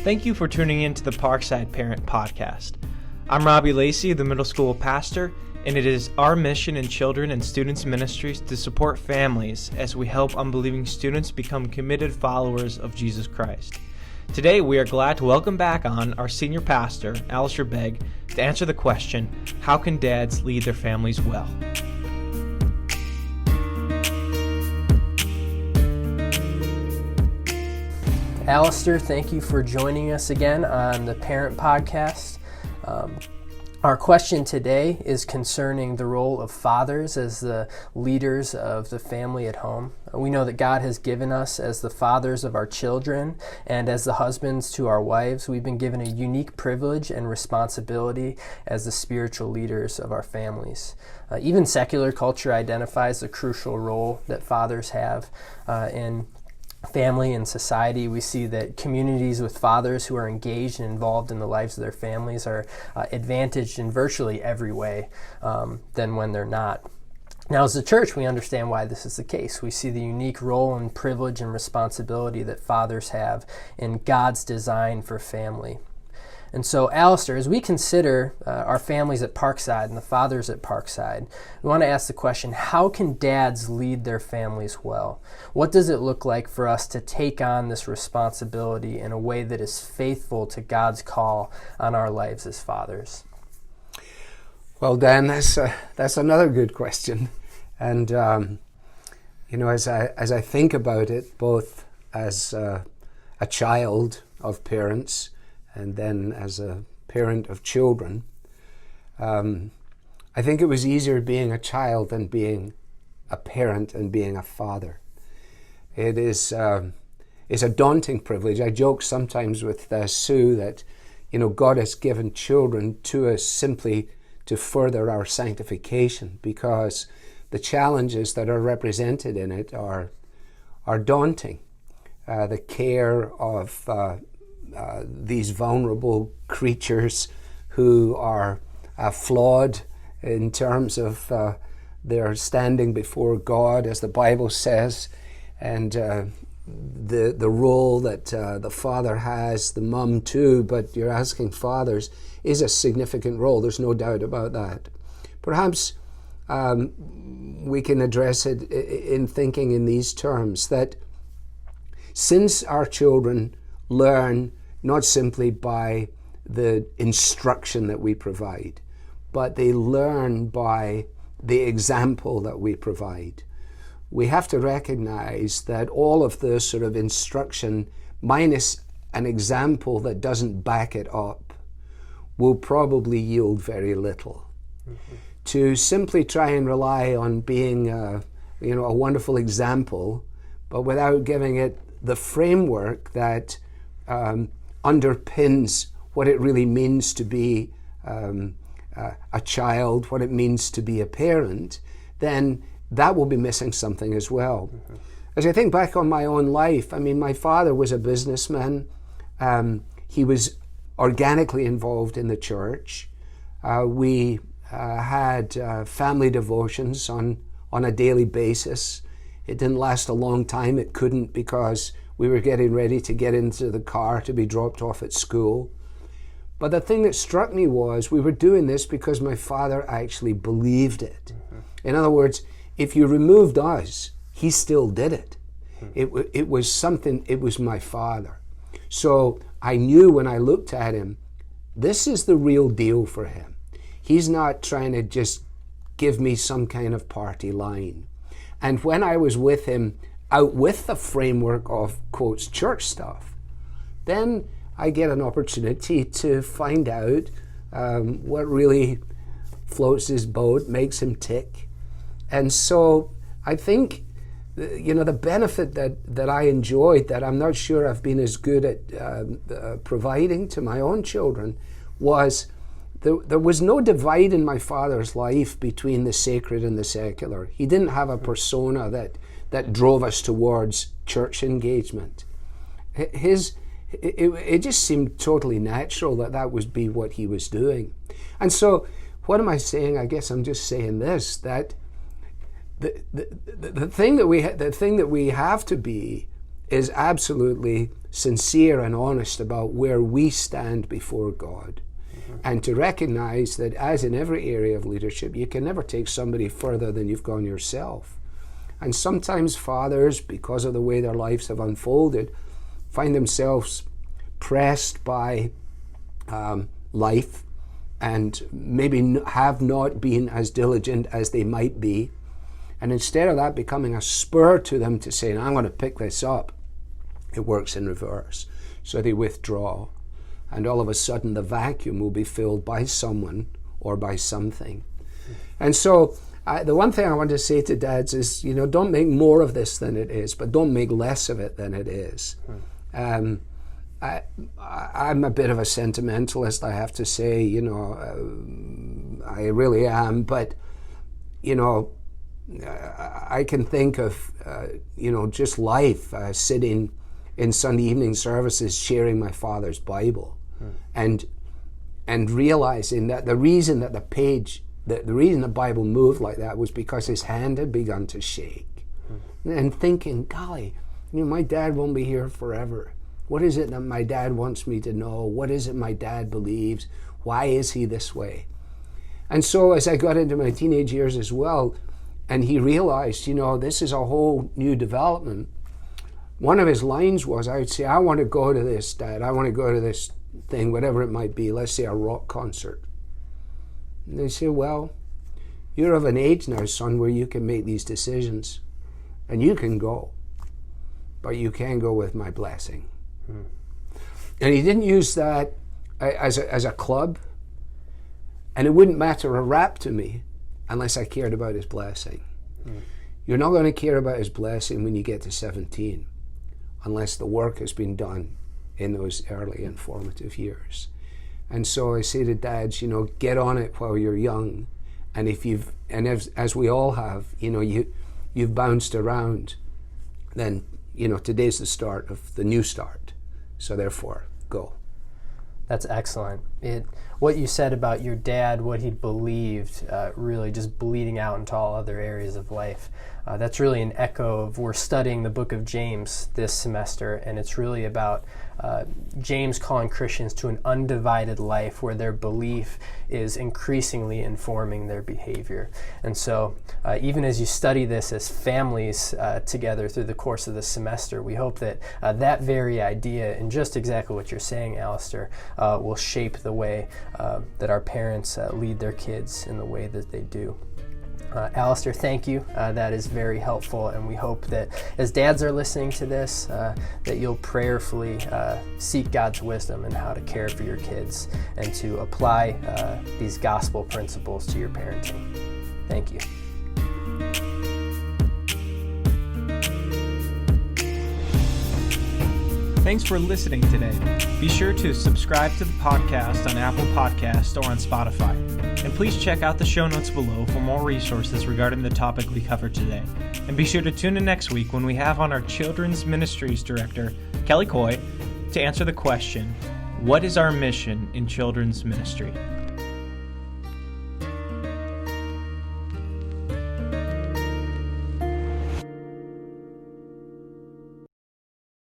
Thank you for tuning in to the Parkside Parent Podcast. I'm Robbie Lacey, the middle school pastor, and it is our mission in children and students ministries to support families as we help unbelieving students become committed followers of Jesus Christ. Today, we are glad to welcome back on our senior pastor, Alistair Begg, to answer the question, how can dads lead their families well? Alistair, thank you for joining us again on the Parent Podcast. Our question today is concerning the role of fathers as the leaders of the family at home. We know that God has given us as the fathers of our children and as the husbands to our wives. We've been given a unique privilege and responsibility as the spiritual leaders of our families. Even secular culture identifies the crucial role that fathers have in family and society. We see that communities with fathers who are engaged and involved in the lives of their families are advantaged in virtually every way than when they're not. Now, as a church, we understand why this is the case. We see the unique role and privilege and responsibility that fathers have in God's design for family. And so, Alistair, as we consider our families at Parkside and the fathers at Parkside, we want to ask the question, how can dads lead their families well? What does it look like for us to take on this responsibility in a way that is faithful to God's call on our lives as fathers? Well, Dan, that's another good question. And, as I think about it, both as a child of parents and then as a parent of children, I think it was easier being a child than being a parent and being a father. It's a daunting privilege. I joke sometimes with Sue that, God has given children to us simply to further our sanctification, because the challenges that are represented in it are daunting. The care of these vulnerable creatures who are flawed in terms of their standing before God, as the Bible says, and the role that the father has, the mum too, but you're asking fathers, is a significant role. There's no doubt about that. Perhaps we can address it in thinking in these terms, that since our children learn not simply by the instruction that we provide, but they learn by the example that we provide, we have to recognize that all of the sort of instruction minus an example that doesn't back it up will probably yield very little. Mm-hmm. To simply try and rely on being a wonderful example, but without giving it the framework that underpins what it really means to be a child, what it means to be a parent, then that will be missing something as well. Mm-hmm. As I think back on my own life, my father was a businessman. He was organically involved in the church. We had family devotions on a daily basis. It didn't last a long time. It couldn't, because we were getting ready to get into the car to be dropped off at school. But the thing that struck me was we were doing this because my father actually believed it. Mm-hmm. In other words, if you removed us, he still did it. Mm-hmm. It was something, it was my father. So I knew when I looked at him, this is the real deal for him. He's not trying to just give me some kind of party line. And when I was with him, out with the framework of, quotes, church stuff, then I get an opportunity to find out what really floats his boat, makes him tick. And so I think, the benefit that I enjoyed, that I'm not sure I've been as good at providing to my own children, was there was no divide in my father's life between the sacred and the secular. He didn't have a persona that drove us towards church engagement. It just seemed totally natural that would be what he was doing. And so, what am I saying? I guess I'm just saying this, that the thing that we have to be is absolutely sincere and honest about where we stand before God. And to recognize that, as in every area of leadership, you can never take somebody further than you've gone yourself. And sometimes fathers, because of the way their lives have unfolded, find themselves pressed by life and maybe have not been as diligent as they might be. And instead of that becoming a spur to them to say, I'm going to pick this up, it works in reverse. So they withdraw. And all of a sudden the vacuum will be filled by someone or by something. And so the one thing I want to say to dads is, don't make more of this than it is, but don't make less of it than it is. I'm a bit of a sentimentalist, I have to say, I really am, but, I can think of, just life, sitting in Sunday evening services sharing my father's Bible and realizing that the reason that the reason the Bible moved like that was because his hand had begun to shake. And thinking, golly, my dad won't be here forever. What is it that my dad wants me to know? What is it my dad believes? Why is he this way? And so as I got into my teenage years as well, and he realized, this is a whole new development, one of his lines was, I would say, I want to go to this, Dad. I want to go to this thing, whatever it might be. Let's say a rock concert. And they say, well, you're of an age now, son, where you can make these decisions. And you can go. But you can go with my blessing. And he didn't use that as a club. And it wouldn't matter a rap to me unless I cared about his blessing. You're not going to care about his blessing when you get to 17. Unless the work has been done in those early and formative years. And so I say to dads, get on it while you're young. And as we all have, you've bounced around, then, today's the start of the new start. So therefore, go. That's excellent. What you said about your dad, what he believed, really just bleeding out into all other areas of life. That's really an echo of, we're studying the book of James this semester, and it's really about James calling Christians to an undivided life where their belief is increasingly informing their behavior. And so even as you study this as families together through the course of the semester, we hope that that very idea, and just exactly what you're saying, Alistair, will shape the way that our parents lead their kids in the way that they do. Alistair, thank you. That is very helpful, and we hope that as dads are listening to this, that you'll prayerfully seek God's wisdom in how to care for your kids and to apply these gospel principles to your parenting. Thank you. Thanks for listening today. Be sure to subscribe to the podcast on Apple Podcasts or on Spotify. And please check out the show notes below for more resources regarding the topic we covered today. And be sure to tune in next week when we have on our Children's Ministries Director, Kelly Coy, to answer the question, what is our mission in children's ministry?